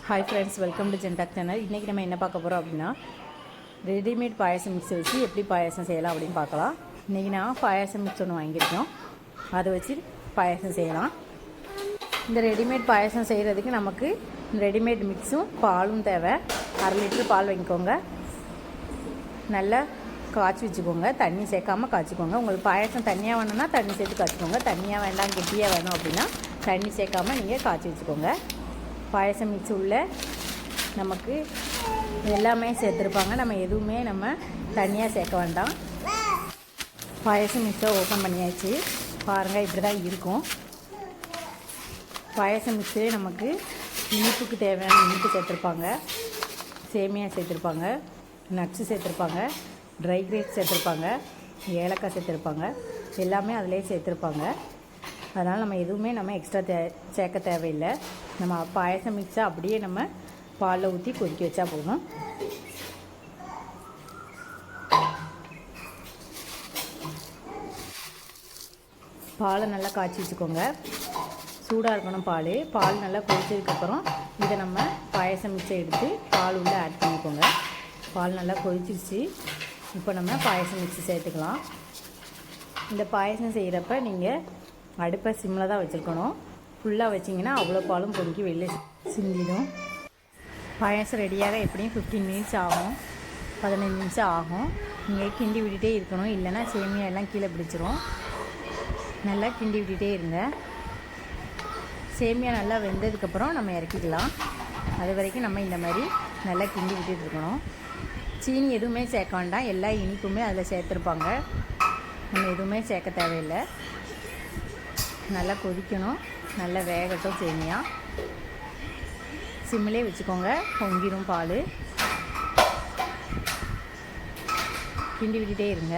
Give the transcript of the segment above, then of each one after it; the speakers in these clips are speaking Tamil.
ஹாய் ஃப்ரெண்ட்ஸ், வெல்கம் டு ஜென்டாக் சேனல். இன்றைக்கி நம்ம என்ன பார்க்க போகிறோம் அப்படின்னா, ரெடிமேட் பாயாசம் மிக்ஸ் வச்சு எப்படி பாயாசம் செய்யலாம் அப்படின்னு பார்க்கலாம். இன்றைக்கி நான் பாயாசம் மிக்ஸ் ஒன்று வாங்கியிருக்கோம், அதை வச்சு பாயாசம் செய்யலாம். இந்த ரெடிமேட் பாயாசம் செய்கிறதுக்கு நமக்கு ரெடிமேட் மிக்ஸும் பாலும் தேவை. 1/2 லிட்டர் பால் வாங்கிக்கோங்க, நல்லா காய்ச்சி வச்சுக்கோங்க. தண்ணி சேர்க்காமல் காய்ச்சிக்கோங்க. உங்களுக்கு பாயாசம் தண்ணியாக வேணும்னா தண்ணி சேர்த்து காய்ச்சிக்கோங்க. தண்ணியாக வேண்டாம் கெட்டியாக வேணும் அப்படின்னா தண்ணி சேர்க்காமல் நீங்கள் காய்ச்சி வச்சுக்கோங்க. பாயசம் மிக்ஸ் உள்ள நமக்கு எல்லாமே சேர்த்துருப்பாங்க. நம்ம எதுவுமே தனியாக சேர்க்க வேண்டாம். பாயசம் மிக்ஸை ஓப்பன் பண்ணியாச்சு. பாருங்கள், இப்படி தான் இருக்கும். பாயசம் மிக்ஸிலே நமக்கு இனிப்புக்கு தேவையான இனிப்பு சேர்த்துருப்பாங்க, சேமியா சேர்த்துருப்பாங்க, நட்ஸு சேர்த்துருப்பாங்க, ட்ரை கிரேப்ஸ் சேர்த்துருப்பாங்க, ஏலக்காய் சேர்த்துருப்பாங்க. எல்லாமே அதிலே சேர்த்துருப்பாங்க. அதனால் நம்ம எதுவுமே எக்ஸ்ட்ரா சேர்க்க தேவையில்லை. நம்ம பாயசம் மிக்ஸை அப்படியே நம்ம பாலில் ஊற்றி கொதிக்க வச்சா போதும். பாலை நல்லா காய்ச்சி வச்சுக்கோங்க. சூடாக இருக்கணும் பால் நல்லா கொதிச்சதுக்கப்புறம் இதை நம்ம பாயசம் மிக்ஸை எடுத்து பால் உள்ளே ஆட் பண்ணிக்கோங்க. பால் நல்லா கொதிச்சிருச்சு. இப்போ நம்ம பாயசம் மிக்ஸி சேர்த்துக்கலாம். இந்த பாயசம் செய்கிறப்ப நீங்கள் அடுப்பை சிம்மில் தான் வச்சுருக்கணும். ஃபுல்லாக வச்சிங்கன்னா அவ்வளோ பாலும் பொங்கி வெளில சிந்திடும். பாயசம் ரெடியாக எப்படியும் 15 மினிட்ஸ் ஆகும், 15 நிமிஷம் ஆகும். நீங்கள் கிண்டி விட்டுட்டே இருக்கணும், இல்லைன்னா சேமியா எல்லாம் கீழே பிடிச்சிரும். நல்லா கிண்டி விட்டுட்டே இருங்க. சேமியா நல்லா வெந்ததுக்கப்புறம் நம்ம இறக்கிக்கலாம். அது வரைக்கும் நம்ம இந்த மாதிரி நல்லா கிண்டி விட்டுட்டு இருக்கணும். சீனி எதுவுமே சேர்க்க வேண்டாம், எல்லா இனிப்புமே அதில் சேர்த்துருப்பாங்க. நம்ம எதுவுமே சேர்க்க தேவையில்லை. நல்லா கொதிக்கணும், நல்லா வேகட்டும். சேமியா சிம்மிலே வச்சுக்கோங்க, பொங்கிடும் பால். கிண்டி விட்டுட்டே இருங்க.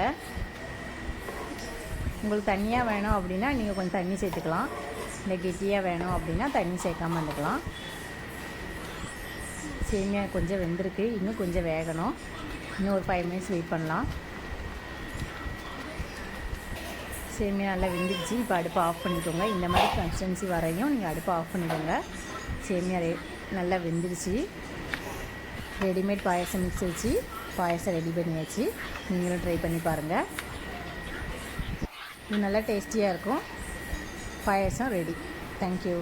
உங்களுக்கு தண்ணியாக வேணும் அப்படின்னா நீங்கள் கொஞ்சம் தண்ணி சேர்த்துக்கலாம். இல்லை கெட்டியாக வேணும் அப்படின்னா தண்ணி சேர்க்காமல் இருந்துக்கலாம். சேமியா கொஞ்சம் வெந்திருக்கு, இன்னும் கொஞ்சம் வேகணும். இன்னும் ஒரு 5 மினிட்ஸ் வெயிட் பண்ணலாம். சேமியா நல்லா வெந்துடுச்சு. இப்போ அடுப்பை ஆஃப் பண்ணிக்கோங்க. இந்த மாதிரி கன்சிஸ்டன்சி வரையும் நீங்கள் அடுப்பை ஆஃப் பண்ணிக்கோங்க. சேமியா நல்லா வெந்துடுச்சு. ரெடிமேட் பாயசம் மிக்ஸ் வச்சு பாயசம் ரெடி பண்ணியாச்சு. நீங்களும் ட்ரை பண்ணி பாருங்கள். இது நல்லா டேஸ்டியாக இருக்கும். பாயசம் ரெடி. தேங்க்யூ.